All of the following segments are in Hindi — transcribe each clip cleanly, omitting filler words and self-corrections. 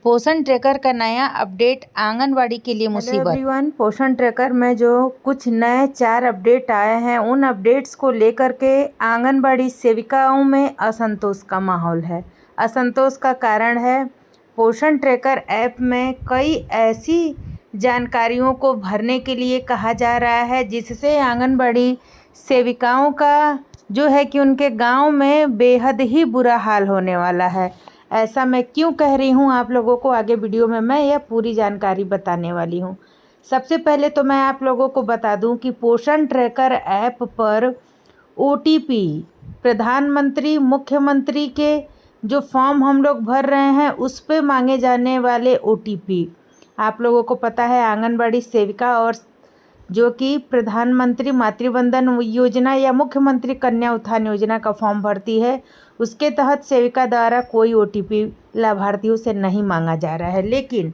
पोषण ट्रैकर का नया अपडेट आंगनबाड़ी के लिए मुसीबत। एवरीवन, पोषण ट्रैकर में जो कुछ नए 4 अपडेट आए हैं, उन अपडेट्स को लेकर के आंगनबाड़ी सेविकाओं में असंतोष का माहौल है। असंतोष का कारण है पोषण ट्रैकर ऐप में कई ऐसी जानकारियों को भरने के लिए कहा जा रहा है जिससे आंगनबाड़ी सेविकाओं का जो है कि उनके गांव में बेहद ही बुरा हाल होने वाला है। ऐसा मैं क्यों कह रही हूँ, आप लोगों को आगे वीडियो में मैं यह पूरी जानकारी बताने वाली हूँ। सबसे पहले तो मैं आप लोगों को बता दूँ कि पोषण ट्रैकर ऐप पर OTP प्रधानमंत्री मुख्यमंत्री के जो फॉर्म हम लोग भर रहे हैं उस पे मांगे जाने वाले OTP, आप लोगों को पता है आंगनबाड़ी सेविका और जो कि प्रधानमंत्री मातृवंदन योजना या मुख्यमंत्री कन्या उत्थान योजना का फॉर्म भरती है, उसके तहत सेविका द्वारा कोई OTP लाभार्थियों से नहीं मांगा जा रहा है। लेकिन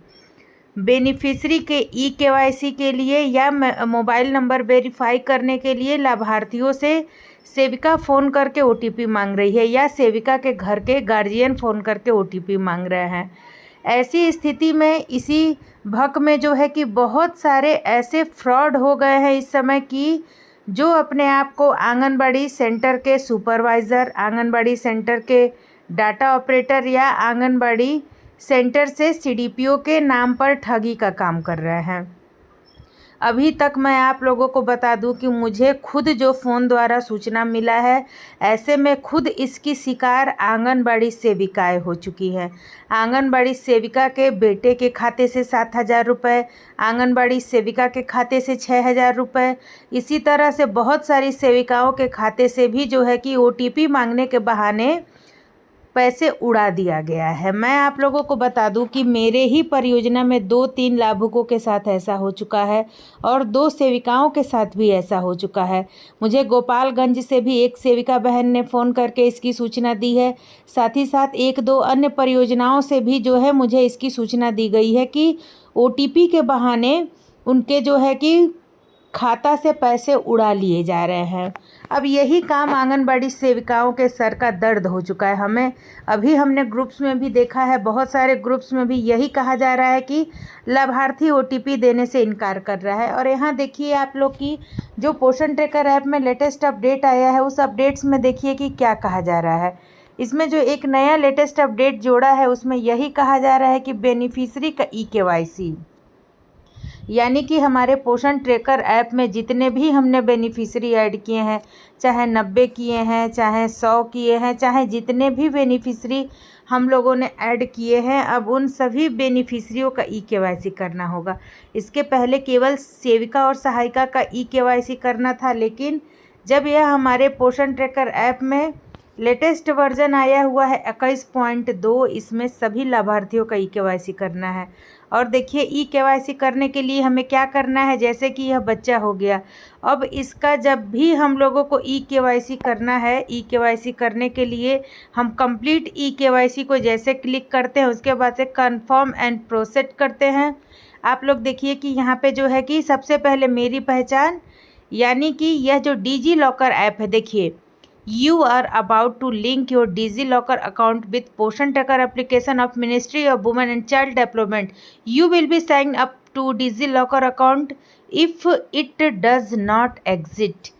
बेनिफिशरी के EKYC के लिए या मोबाइल नंबर वेरीफाई करने के लिए लाभार्थियों से सेविका फ़ोन करके OTP मांग रही है या सेविका के घर के गार्जियन फ़ोन करके OTP मांग रहे हैं। ऐसी स्थिति में इसी भक में जो है कि बहुत सारे ऐसे फ्रॉड हो गए हैं इस समय कि जो अपने आप को आंगनबाड़ी सेंटर के सुपरवाइज़र, आंगनबाड़ी सेंटर के डाटा ऑपरेटर या आंगनबाड़ी सेंटर से CDPO के नाम पर ठगी का काम कर रहे हैं। अभी तक मैं आप लोगों को बता दूं कि मुझे खुद जो फ़ोन द्वारा सूचना मिला है, ऐसे में खुद इसकी शिकार आंगनबाड़ी सेविकाएँ हो चुकी हैं। आंगनबाड़ी सेविका के बेटे के खाते से 7,000 रुपये, आंगनबाड़ी सेविका के खाते से 6,000 रुपये, इसी तरह से बहुत सारी सेविकाओं के खाते से भी जो है कि OTP मांगने के बहाने पैसे उड़ा दिया गया है। मैं आप लोगों को बता दूं कि मेरे ही परियोजना में 2-3 लाभुकों के साथ ऐसा हो चुका है और 2 सेविकाओं के साथ भी ऐसा हो चुका है। मुझे गोपालगंज से भी एक सेविका बहन ने फ़ोन करके इसकी सूचना दी है। साथ ही साथ 1-2 अन्य परियोजनाओं से भी जो है मुझे इसकी सूचना दी गई है कि OTP के बहाने उनके जो है कि खाता से पैसे उड़ा लिए जा रहे हैं। अब यही काम आंगनबाड़ी सेविकाओं के सर का दर्द हो चुका है। हमने ग्रुप्स में भी देखा है, बहुत सारे ग्रुप्स में भी यही कहा जा रहा है कि लाभार्थी OTP देने से इनकार कर रहा है। और यहाँ देखिए आप लोग की जो पोषण ट्रैकर ऐप में लेटेस्ट अपडेट आया है, उस अपडेट्स में देखिए कि क्या कहा जा रहा है। इसमें जो एक नया लेटेस्ट अपडेट जोड़ा है उसमें यही कहा जा रहा है कि बेनिफिशरी का EKYC, यानी कि हमारे पोषण ट्रैकर ऐप में जितने भी हमने बेनिफिशरी ऐड किए हैं, चाहे 90 किए हैं, चाहे 100 किए हैं, चाहे जितने भी बेनिफिशरी हम लोगों ने ऐड किए हैं, अब उन सभी बेनिफिशरियों का EKYC करना होगा। इसके पहले केवल सेविका और सहायिका का EKYC करना था, लेकिन जब यह हमारे पोषण ट्रैकर ऐप में लेटेस्ट वर्जन आया हुआ है 21.2, इसमें सभी लाभार्थियों का EKYC करना है। और देखिए EKYC करने के लिए हमें क्या करना है, जैसे कि यह बच्चा हो गया, अब इसका जब भी हम लोगों को EKYC करना है, EKYC करने के लिए हम कंप्लीट EKYC को जैसे क्लिक करते हैं उसके बाद से कन्फर्म एंड प्रोसीड करते हैं। आप लोग देखिए कि यहाँ पे जो है कि सबसे पहले मेरी पहचान, यानी कि यह जो डिजी-लॉकर ऐप है, देखिए You are about to link your DigiLocker account with Poshan Tracker application of Ministry of Women and Child Development. You will be signed up to DigiLocker account if it does not exist.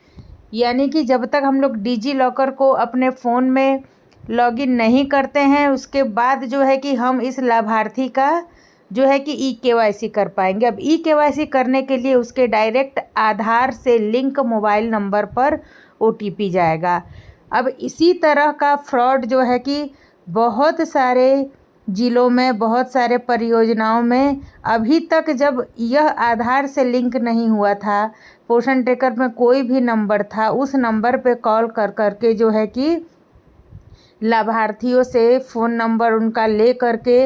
यानी कि जब तक हम लोग डिजी-लॉकर को अपने फ़ोन में लॉगिन नहीं करते हैं, उसके बाद जो है कि हम इस लाभार्थी का जो है कि EKYC कर पाएंगे। अब EKYC करने के लिए उसके डायरेक्ट आधार से लिंक मोबाइल नंबर पर OTP जाएगा। अब इसी तरह का फ्रॉड जो है कि बहुत सारे ज़िलों में, बहुत सारे परियोजनाओं में अभी तक जब यह आधार से लिंक नहीं हुआ था, पोषण ट्रैकर में कोई भी नंबर था, उस नंबर पे कॉल कर करके जो है कि लाभार्थियों से फ़ोन नंबर उनका ले करके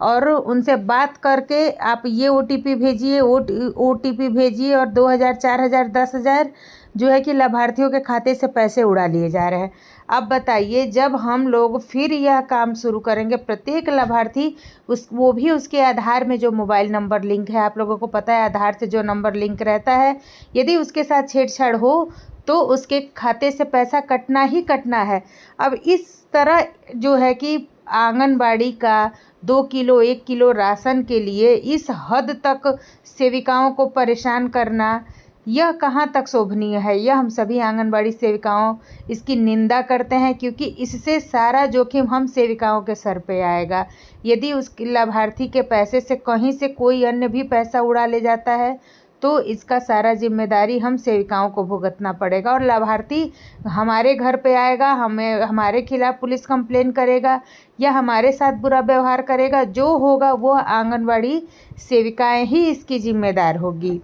और उनसे बात करके आप ये OTP भेजिए, OTP भेजिए, और 2,000, 4,000, 10,000 जो है कि लाभार्थियों के खाते से पैसे उड़ा लिए जा रहे हैं। अब बताइए, जब हम लोग फिर यह काम शुरू करेंगे, प्रत्येक लाभार्थी वो भी उसके आधार में जो मोबाइल नंबर लिंक है, आप लोगों को पता है आधार से जो नंबर लिंक रहता है, यदि उसके साथ छेड़छाड़ हो तो उसके खाते से पैसा कटना ही कटना है। अब इस तरह जो है कि आंगनबाड़ी का 2 किलो 1 किलो राशन के लिए इस हद तक सेविकाओं को परेशान करना, यह कहाँ तक शोभनीय है। यह हम सभी आंगनबाड़ी सेविकाओं इसकी निंदा करते हैं, क्योंकि इससे सारा जोखिम हम सेविकाओं के सर पे आएगा। यदि उस लाभार्थी के पैसे से कहीं से कोई अन्य भी पैसा उड़ा ले जाता है तो इसका सारा जिम्मेदारी हम सेविकाओं को भुगतना पड़ेगा, और लाभार्थी हमारे घर पे आएगा, हमारे खिलाफ़ पुलिस कंप्लेन करेगा या हमारे साथ बुरा व्यवहार करेगा। जो होगा वो आंगनबाड़ी सेविकाएं ही इसकी जिम्मेदार होगी।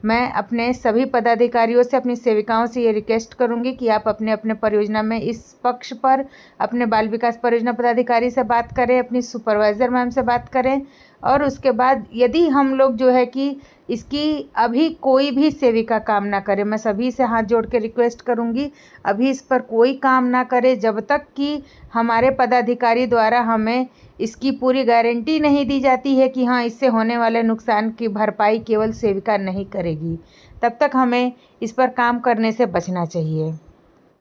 मैं अपने सभी पदाधिकारियों से, अपनी सेविकाओं से ये रिक्वेस्ट करूंगी कि आप अपने अपने परियोजना में इस पक्ष पर अपने बाल विकास परियोजना पदाधिकारी से बात करें, अपनी सुपरवाइज़र मैम से बात करें, और उसके बाद यदि हम लोग जो है कि इसकी अभी कोई भी सेविका काम ना करे, मैं सभी से हाथ जोड़ के रिक्वेस्ट करूंगी अभी इस पर कोई काम ना करे जब तक कि हमारे पदाधिकारी द्वारा हमें इसकी पूरी गारंटी नहीं दी जाती है कि हाँ, इससे होने वाले नुकसान की भरपाई केवल सेविका नहीं करेगी। तब तक हमें इस पर काम करने से बचना चाहिए।